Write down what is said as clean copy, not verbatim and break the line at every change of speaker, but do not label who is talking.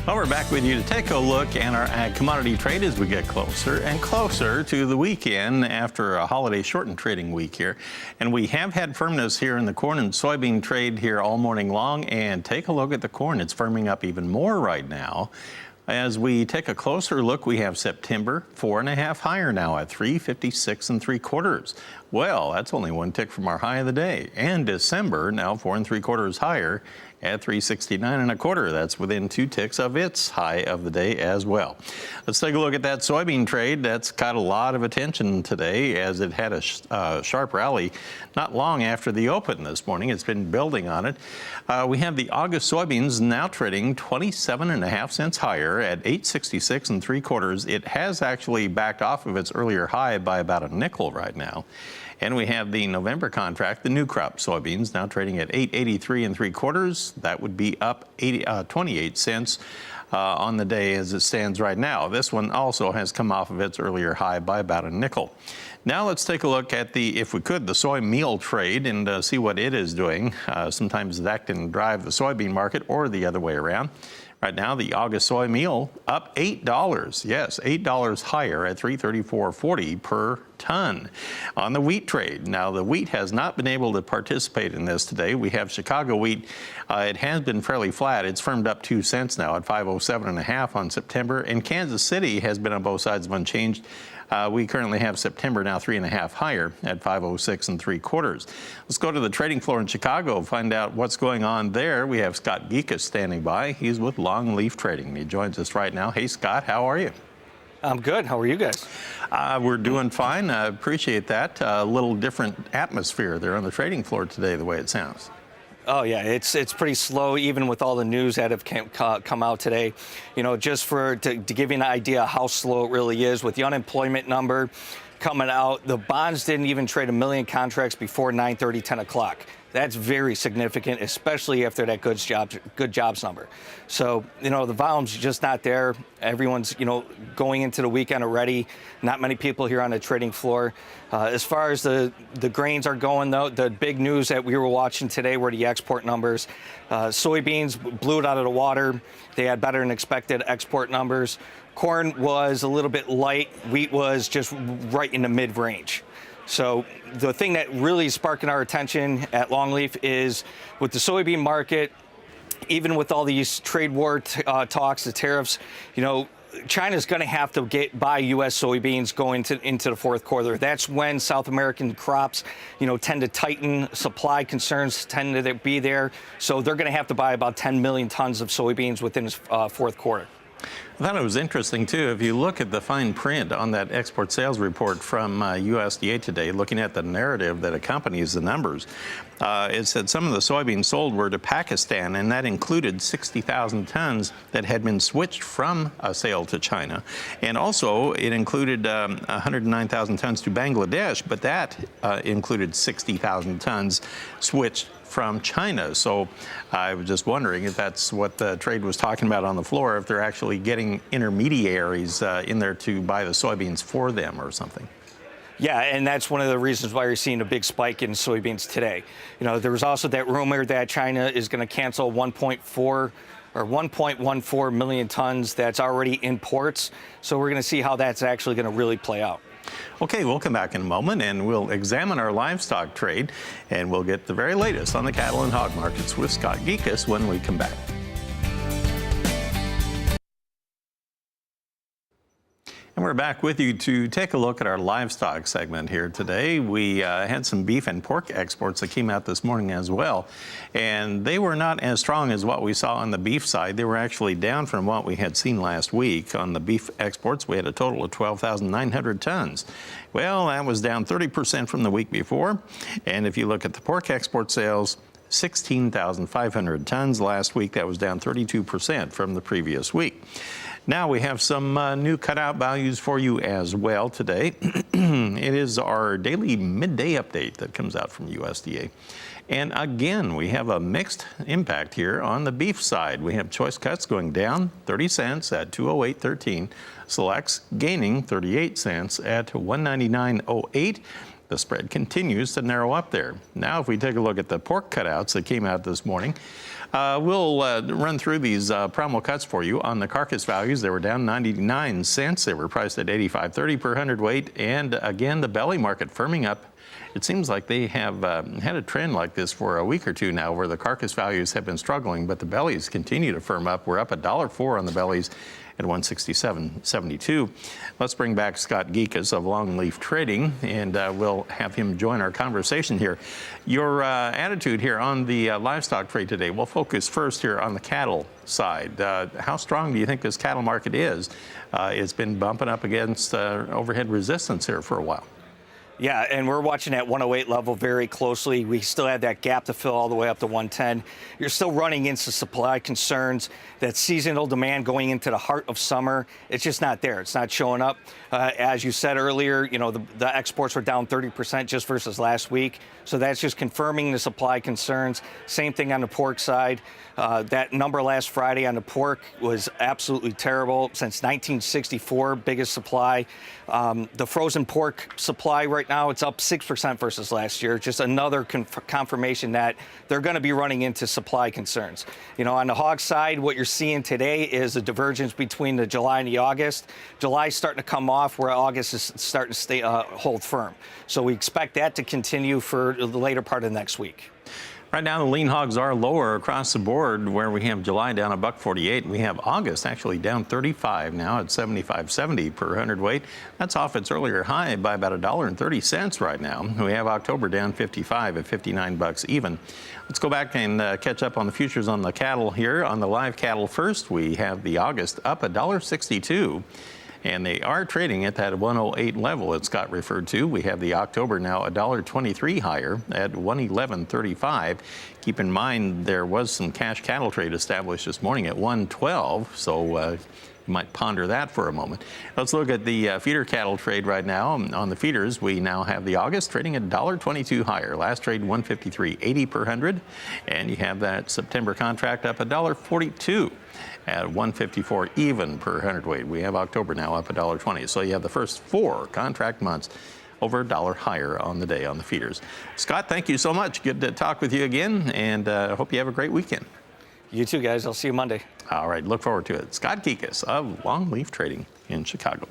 Well, we're back with you to take a look at our ag commodity trade as we get closer and closer to the weekend after a holiday shortened trading week here. And we have had firmness here in the corn and soybean trade here all morning long. And take a look at the corn. It's firming up even more right now. As we take a closer look, we have September 4.5 higher now at 356 3/4. Well, that's only one tick from our high of the day. And December now 4 3/4 higher at 369 1/4. That's within 2 ticks of its high of the day as well. Let's take a look at that soybean trade. That's got a lot of attention today as it had a sharp rally not long after the open this morning. It's been building on it. We have the August soybeans now trading 27.5 cents higher at 866 3/4. It has actually backed off of its earlier high by about a nickel right now. And we have the November contract, the new crop soybeans, now trading at 883 3/4. That would be up 28 cents on the day as it stands right now. This one also has come off of its earlier high by about a nickel. Now let's take a look at the, if we could, the soy meal trade and see what it is doing. Sometimes that can drive the soybean market or the other way around. Right now, the August soy meal up $8. Yes, $8 higher at $334.40 per ton. On the wheat trade, now the wheat has not been able to participate in this today. We have Chicago wheat. It has been fairly flat. It's firmed up 2 cents now at 507.5 on September. And Kansas City has been on both sides of unchanged. We currently have September now 3.5 higher at 506 3/4. Let's go to the trading floor in Chicago, find out what's going on there. We have Scott Gecas standing by. He's with Longleaf Trading. He joins us right now. Hey, Scott, how are you?
I'm good. How are you guys?
We're doing fine. I appreciate that. A little different atmosphere there on the trading floor today, the way it sounds.
Oh, yeah, it's pretty slow, even with all the news that have come out today. You know, just to give you an idea how slow it really is, with the unemployment number coming out, the bonds didn't even trade 1 million contracts before 9:30, 10 o'clock. That's very significant, especially after that good jobs number. So, you know, the volume's just not there. Everyone's, you know, going into the weekend already. Not many people here on the trading floor. As far as the grains are going, though, the big news that we were watching today were the export numbers. Soybeans blew it out of the water. They had better than expected export numbers. Corn was a little bit light. Wheat was just right in the mid-range. So the thing that really is sparking our attention at Longleaf is with the soybean market, even with all these trade war talks, the tariffs, you know, China's going to have to buy U.S. soybeans going into the fourth quarter. That's when South American crops, you know, tend to tighten. Supply concerns tend to be there. So they're going to have to buy about 10 million tons of soybeans within the fourth quarter.
I thought it was interesting, too, if you look at the fine print on that export sales report from USDA today, looking at the narrative that accompanies the numbers, it said some of the soybeans sold were to Pakistan, and that included 60,000 tons that had been switched from a sale to China. And also, it included 109,000 tons to Bangladesh, but that included 60,000 tons switched from China. So I was just wondering if that's what the trade was talking about on the floor, if they're actually getting intermediaries in there to buy the soybeans for them or something.
Yeah, and that's one of the reasons why you're seeing a big spike in soybeans today. You know, there was also that rumor that China is going to cancel 1.14 million tons that's already in ports. So we're going to see how that's actually going to really play out.
Okay, we'll come back in a moment and we'll examine our livestock trade and we'll get the very latest on the cattle and hog markets with Scott Gecas when we come back. And we're back with you to take a look at our livestock segment here today. We had some beef and pork exports that came out this morning as well, and they were not as strong as what we saw on the beef side. They were actually down from what we had seen last week. On the beef exports, we had a total of 12,900 tons. Well, that was down 30% from the week before. And if you look at the pork export sales, 16,500 tons last week. That was down 32% from the previous week. Now we have some new cutout values for you as well today. It is our daily midday update that comes out from USDA. And again, we have a mixed impact here on the beef side. We have choice cuts going down 30 cents at 208.13. Selects gaining 38 cents at 199.08. The spread continues to narrow up there. Now, if we take a look at the pork cutouts that came out this morning, We'll run through these promo cuts for you. On the carcass values, they were down 99 cents. They were priced at 85.30 per hundredweight. And again, the belly market firming up. It seems like they have had a trend like this for a week or two now, where the carcass values have been struggling, but the bellies continue to firm up. We're up $1.04 on the bellies at 167.72. Let's bring back Scott Gecas of Longleaf Trading, and we'll have him join our conversation here. Your attitude here on the livestock trade today, we'll focus first here on the cattle side. How strong do you think this cattle market is? It's been bumping up against overhead resistance here for a while.
Yeah, and we're watching that 108 level very closely. We still have that gap to fill all the way up to 110. You're still running into supply concerns. That seasonal demand going into the heart of summer, it's just not there. It's not showing up. As you said earlier, you know, the exports were down 30% just versus last week. So that's just confirming the supply concerns. Same thing on the pork side. That number last Friday on the pork was absolutely terrible. Since 1964, biggest supply. The frozen pork supply right now, it's up 6% versus last year. Just another confirmation that they're going to be running into supply concerns. You know, on the hog side, what you're seeing today is a divergence between the July and the August. July's starting to come off, where August is starting to stay hold firm. So we expect that to continue for the later part of next week.
Right now, the lean hogs are lower across the board, where we have July down $1.48. We have August actually down 35 now at 75.70 per hundredweight. That's off its earlier high by about $1.30 right now. We have October down 55 at 59 bucks even. Let's go back and catch up on the futures on the cattle here. On the live cattle first, we have the August up $1.62. And they are trading at that 108 level that Scott referred to. We have the October now $1.23 higher at 111.35. Keep in mind there was some cash cattle trade established this morning at 112, so you might ponder that for a moment. Let's look at the feeder cattle trade right now. On the feeders, we now have the August trading at $1.22 higher. Last trade 153.80 per hundred, and you have that September contract up $1.42. At 154 even per hundredweight. We have October now up $1.20. So you have the first 4 contract months over $1 higher on the day on the feeders. Scott, thank you so much. Good to talk with you again, and I hope you have a great weekend.
You too, guys. I'll see you Monday.
All right, look forward to it. Scott Gecas of Longleaf Trading in Chicago.